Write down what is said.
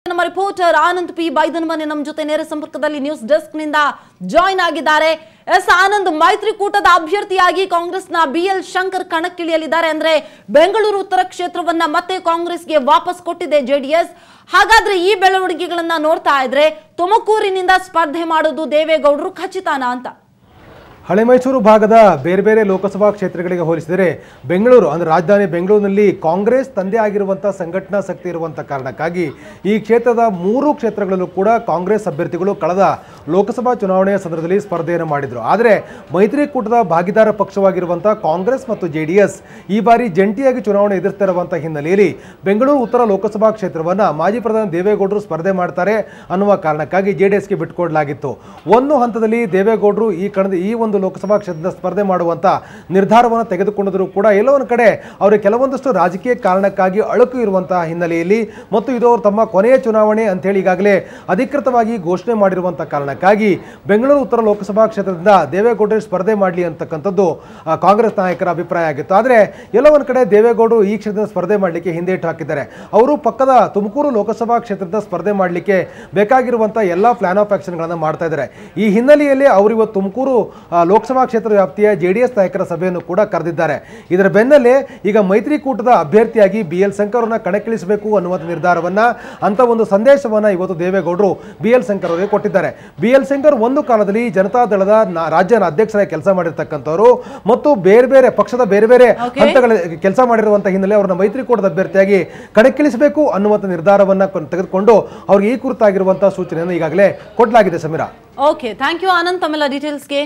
ನಮ್ಮ reporter Anand P ಬೈದನಮನೆ ನಮ್ಮ ಜೊತೆ ನೇರ ಸಂಪರ್ಕದಲ್ಲಿ ನ್ಯೂಸ್ ಡೆಸ್ಕ್ ನಿಂದ ಜಾಯಿನ್ ಆಗಿದ್ದಾರೆ. ಆನಂದ್, ಮೈತ್ರಿಕೂಟದ ಅಭ್ಯರ್ಥಿಯಾಗಿ ಕಾಂಗ್ರೆಸ್ನ ಬಿಎಲ್ ಶಂಕರ್ ಕಣಕ್ಕಿಳಿಯಲಿದ್ದಾರೆ. ಅಂದ್ರೆ ಬೆಂಗಳೂರು ಉತ್ತರ ಕ್ಷೇತ್ರವನ್ನ ಮತ್ತೆ ಕಾಂಗ್ರೆಸ್ಗೆ ವಾಪಸ್ ಕೊಟ್ಟಿದೆ ಜೆಡಿಎಸ್. ಹಾಗಾದ್ರೆ ಈ ಬೆಳವಣಿಗೆಗಳನ್ನ ನೋಡ್ತಾ ಇದ್ರೆ ತುಮಕೂರಿನಿಂದ ಸ್ಪರ್ಧೆ ಮಾಡೋದು ದೇವೇಗೌಡರು ಖಚಿತನಾ ಅಂತ? ಹಳೆ ಮೈಸೂರು ಭಾಗದ ಬೇರೆ ಬೇರೆ ಲೋಕಸಭಾ ಕ್ಷೇತ್ರಗಳಿಗೆ ಹೋಲಿಸಿದರೆ ಬೆಂಗಳೂರು ಅಂದರೆ ರಾಜಧಾನಿ ಬೆಂಗಳೂರಿನಲ್ಲಿ ಕಾಂಗ್ರೆಸ್ ತಂದೆ ಆಗಿರುವಂಥ ಸಂಘಟನಾ ಶಕ್ತಿ ಇರುವಂಥ ಕಾರಣಕ್ಕಾಗಿ ಈ ಕ್ಷೇತ್ರದ 3 ಕ್ಷೇತ್ರಗಳಲ್ಲೂ ಕೂಡ ಕಾಂಗ್ರೆಸ್ ಅಭ್ಯರ್ಥಿಗಳು ಕಳೆದ ಲೋಕಸಭಾ ಚುನಾವಣೆಯ ಸಂದರ್ಭದಲ್ಲಿ ಸ್ಪರ್ಧೆಯನ್ನು ಮಾಡಿದರು. ಆದರೆ ಮೈತ್ರಿಕೂಟದ ಭಾಗಿದಾರ ಪಕ್ಷವಾಗಿರುವಂಥ ಕಾಂಗ್ರೆಸ್ ಮತ್ತು ಜೆಡಿಎಸ್ ಈ ಬಾರಿ ಜಂಟಿಯಾಗಿ ಚುನಾವಣೆ ಎದುರಿಸ್ತಿರುವಂಥ ಹಿನ್ನೆಲೆಯಲ್ಲಿ ಬೆಂಗಳೂರು ಉತ್ತರ ಲೋಕಸಭಾ ಕ್ಷೇತ್ರವನ್ನು ಮಾಜಿ ಪ್ರಧಾನಿ ದೇವೇಗೌಡರು ಸ್ಪರ್ಧೆ ಮಾಡ್ತಾರೆ ಅನ್ನುವ ಕಾರಣಕ್ಕಾಗಿ ಜೆಡಿಎಸ್ಗೆ ಬಿಟ್ಟುಕೊಡಲಾಗಿತ್ತು. ಒಂದು ಹಂತದಲ್ಲಿ ದೇವೇಗೌಡರು ಈ ಒಂದು ಲೋಕಸಭಾ ಕ್ಷೇತ್ರದ ಸ್ಪರ್ಧೆ ಮಾಡುವಂತ ನಿರ್ಧಾರವನ್ನು ತೆಗೆದುಕೊಂಡರೂ ಕೂಡ ಎಲ್ಲೋ ಒಂದು ಕಡೆ ಅವರಿಗೆ ಕೆಲವೊಂದಷ್ಟು ರಾಜಕೀಯ ಕಾರಣಕ್ಕಾಗಿ ಅಳುಕು ಇರುವಂತಹ ಹಿನ್ನೆಲೆಯಲ್ಲಿ ಮತ್ತು ಇದು ಅವರು ತಮ್ಮ ಕೊನೆಯ ಚುನಾವಣೆ ಅಂತ ಹೇಳಿ ಈಗಾಗಲೇ ಅಧಿಕೃತವಾಗಿ ಘೋಷಣೆ ಮಾಡಿರುವಂತಹ ಕಾರಣಕ್ಕಾಗಿ ಬೆಂಗಳೂರು ಉತ್ತರ ಲೋಕಸಭಾ ಕ್ಷೇತ್ರದಿಂದ ದೇವೇಗೌಡರು ಸ್ಪರ್ಧೆ ಮಾಡಲಿ ಅಂತಕ್ಕಂಥದ್ದು ಕಾಂಗ್ರೆಸ್ ನಾಯಕರ ಅಭಿಪ್ರಾಯ ಆಗಿತ್ತು. ಆದರೆ ಎಲ್ಲೋ ಒಂದು ಕಡೆ ದೇವೇಗೌಡರು ಈ ಕ್ಷೇತ್ರದ ಸ್ಪರ್ಧೆ ಮಾಡಲಿಕ್ಕೆ ಹಿಂದೇಟು ಹಾಕಿದ್ದಾರೆ. ಅವರು ಪಕ್ಕದ ತುಮಕೂರು ಲೋಕಸಭಾ ಕ್ಷೇತ್ರದ ಸ್ಪರ್ಧೆ ಮಾಡಲಿಕ್ಕೆ ಬೇಕಾಗಿರುವಂತಹ ಎಲ್ಲ ಪ್ಲಾನ್ ಆಫ್ ಆಕ್ಷನ್ಗಳನ್ನು ಮಾಡ್ತಾ ಇದ್ದಾರೆ. ಈ ಹಿನ್ನೆಲೆಯಲ್ಲಿ ಅವರು ಇವತ್ತು ತುಮಕೂರು ಲೋಕಸಭಾ ಕ್ಷೇತ್ರ ವ್ಯಾಪ್ತಿಯ ಜೆಡಿಎಸ್ ನಾಯಕರ ಸಭೆಯನ್ನು ಕೂಡ ಕರೆದಿದ್ದಾರೆ. ಇದರ ಬೆನ್ನಲ್ಲೇ ಈಗ ಮೈತ್ರಿಕೂಟದ ಅಭ್ಯರ್ಥಿಯಾಗಿ ಬಿಎಲ್ ಶಂಕರ್ ಅವರನ್ನ ಕಣಕ್ಕಿಳಿಸಬೇಕು ಅನ್ನುವಂಥ ನಿರ್ಧಾರವನ್ನ ಅಂತ ಒಂದು ಸಂದೇಶವನ್ನ ಇವತ್ತು ದೇವೇಗೌಡರು ಬಿಎಲ್ ಶಂಕರ್ ಅವರಿಗೆ ಕೊಟ್ಟಿದ್ದಾರೆ. ಬಿಎಲ್ ಶಂಕರ್ ಒಂದು ಕಾಲದಲ್ಲಿ ಜನತಾ ದಳದ ರಾಜ್ಯ ಅಧ್ಯಕ್ಷರಾಗಿ ಕೆಲಸ ಮಾಡಿರ್ತಕ್ಕಂಥವರು ಮತ್ತು ಬೇರೆ ಬೇರೆ ಪಕ್ಷದ ಬೇರೆ ಬೇರೆ ಹಂತಗಳ ಕೆಲಸ ಮಾಡಿರುವಂತಹ ಹಿನ್ನೆಲೆ ಅವರನ್ನ ಮೈತ್ರಿಕೂಟದ ಅಭ್ಯರ್ಥಿಯಾಗಿ ಕಣಕ್ಕಿಳಿಸಬೇಕು ಅನ್ನುವಂಥ ನಿರ್ಧಾರವನ್ನ ತೆಗೆದುಕೊಂಡು ಅವ್ರಿಗೆ ಈ ಕುರಿತಾಗಿರುವಂತಹ ಸೂಚನೆಯನ್ನು ಈಗಾಗಲೇ ಕೊಡಲಾಗಿದೆ. Samira, okay, thank you Anand ತಮ್ಮೆಲ್ಲ ಡೀಟೇಲ್ಸ್ಗೆ.